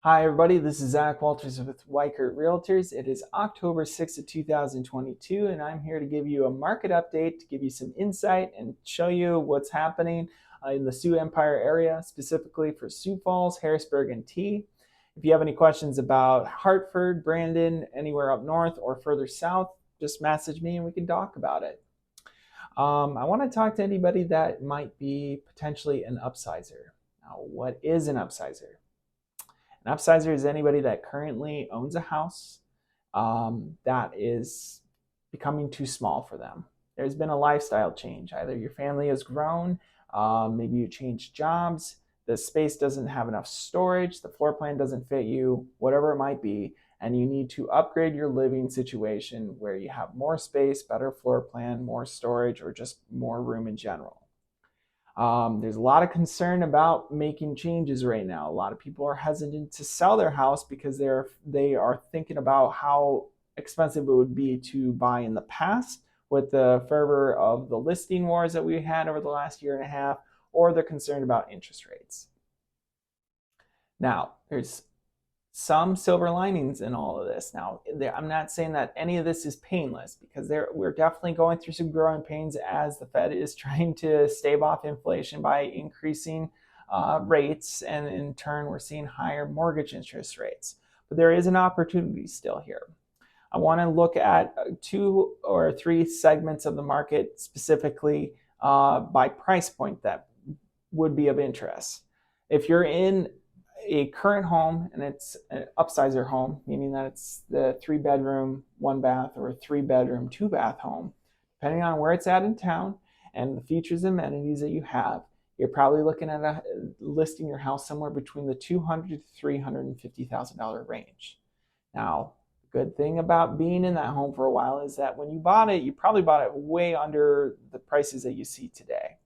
Hi everybody, this is Zach Walters with Weichert Realtors. It is October 6th of 2022 and I'm here to give you a market update, to give you some insight and show you what's happening in the Sioux Empire area, specifically for Sioux Falls, Harrisburg, and Tea. If you have any questions about Hartford, Brandon, anywhere up north or further south, just message me and we can talk about it. I want to talk to anybody that might be potentially an upsizer. Now, what is an upsizer? An upsizer is anybody that currently owns a house that is becoming too small for them. There's been a lifestyle change. Either your family has grown, maybe you changed jobs, the space doesn't have enough storage, the floor plan doesn't fit you, whatever it might be, and you need to upgrade your living situation where you have more space, better floor plan, more storage, or just more room in general. There's a lot of concern about making changes right now. A lot of people are hesitant to sell their house because they are thinking about how expensive it would be to buy in the past with the fervor of the listing wars that we had over the last year and a half, or they're concerned about interest rates. Now, there's some silver linings in all of this. Now, I'm not saying that any of this is painless, because we're definitely going through some growing pains as the Fed is trying to stave off inflation by increasing rates, and in turn we're seeing higher mortgage interest rates. But there is an opportunity still here. I want to look at 2 or 3 segments of the market specifically by price point that would be of interest. If you're in a current home and it's an upsizer home, meaning that it's the 3-bedroom, 1-bath, or a 3-bedroom, 2-bath home, depending on where it's at in town and the features and amenities that you have, you're probably looking at listing your house somewhere between the $200,000 to $350,000 range. Now, the good thing about being in that home for a while is that when you bought it, you probably bought it way under the prices that you see today.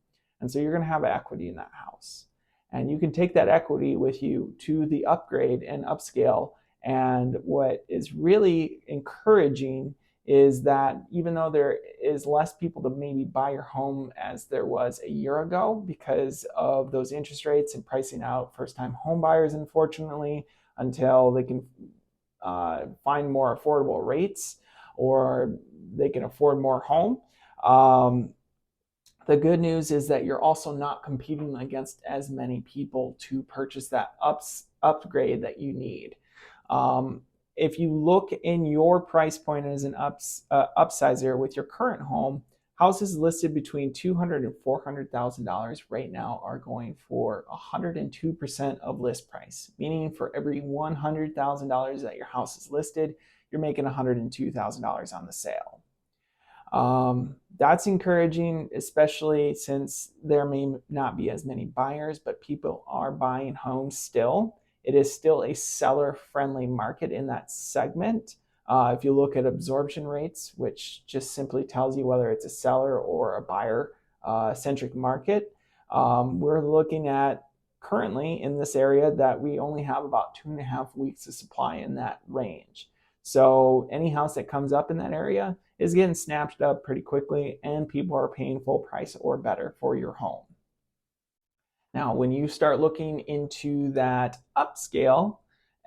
And so you're going to have equity in that house. And you can take that equity with you to the upgrade and upscale. And what is really encouraging is that even though there is less people to maybe buy your home as there was a year ago because of those interest rates and pricing out first-time home buyers, unfortunately, until they can find more affordable rates or they can afford more home. The good news is that you're also not competing against as many people to purchase that upgrade that you need. If you look in your price point as an upsizer with your current home, houses listed between $200,000 and $400,000 right now are going for 102% of list price, meaning for every $100,000 that your house is listed, you're making $102,000 on the sale. That's encouraging, especially since there may not be as many buyers, but people are buying homes still. It is still a seller-friendly market in that segment. If you look at absorption rates, which just simply tells you whether it's a seller or a buyer-centric market, we're looking at currently in this area that we only have about 2.5 weeks of supply in that range. So any house that comes up in that area is getting snapped up pretty quickly, and people are paying full price or better for your home. Now, when you start looking into that upscale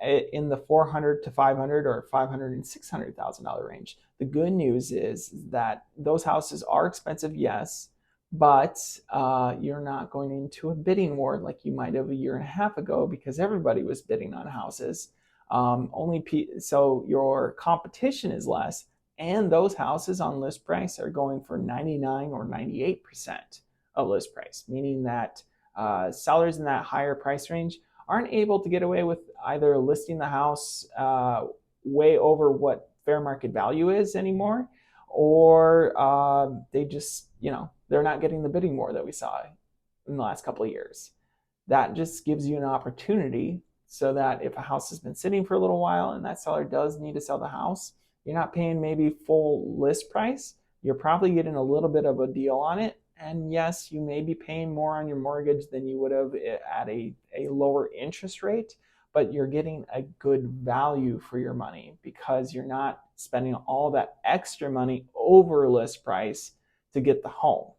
in the $400,000 to $500,000 or $500,000 and $600,000 range, the good news is that those houses are expensive, yes, but you're not going into a bidding war like you might have a year and a half ago, because everybody was bidding on houses. So your competition is less, and those houses on list price are going for 99 or 98% of list price, meaning that sellers in that higher price range aren't able to get away with either listing the house way over what fair market value is anymore, or they just, they're not getting the bidding war that we saw in the last couple of years. That just gives you an opportunity so that if a house has been sitting for a little while and that seller does need to sell the house, you're not paying maybe full list price. You're probably getting a little bit of a deal on it. And yes, you may be paying more on your mortgage than you would have at a lower interest rate, but you're getting a good value for your money because you're not spending all that extra money over list price to get the home.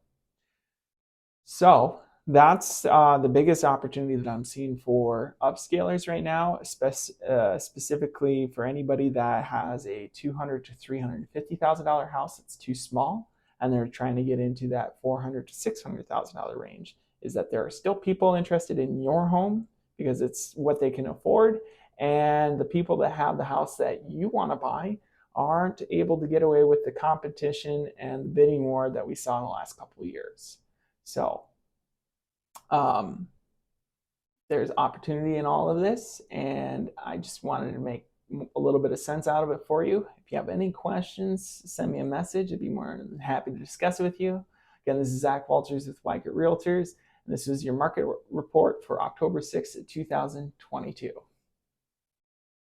So That's the biggest opportunity that I'm seeing for upscalers right now, specifically for anybody that has a $200,000 to $350,000 house that's too small, and they're trying to get into that $400,000 to $600,000 range. Is that there are still people interested in your home because it's what they can afford, and the people that have the house that you want to buy aren't able to get away with the competition and the bidding war that we saw in the last couple of years. So um, there's opportunity in all of this, and I just wanted to make a little bit of sense out of it for you. If you have any questions, send me a message. I'd be more than happy to discuss it with you. Again, this is Zach Walters with Weichert Realtors, and this is your market report for October 6th, 2022.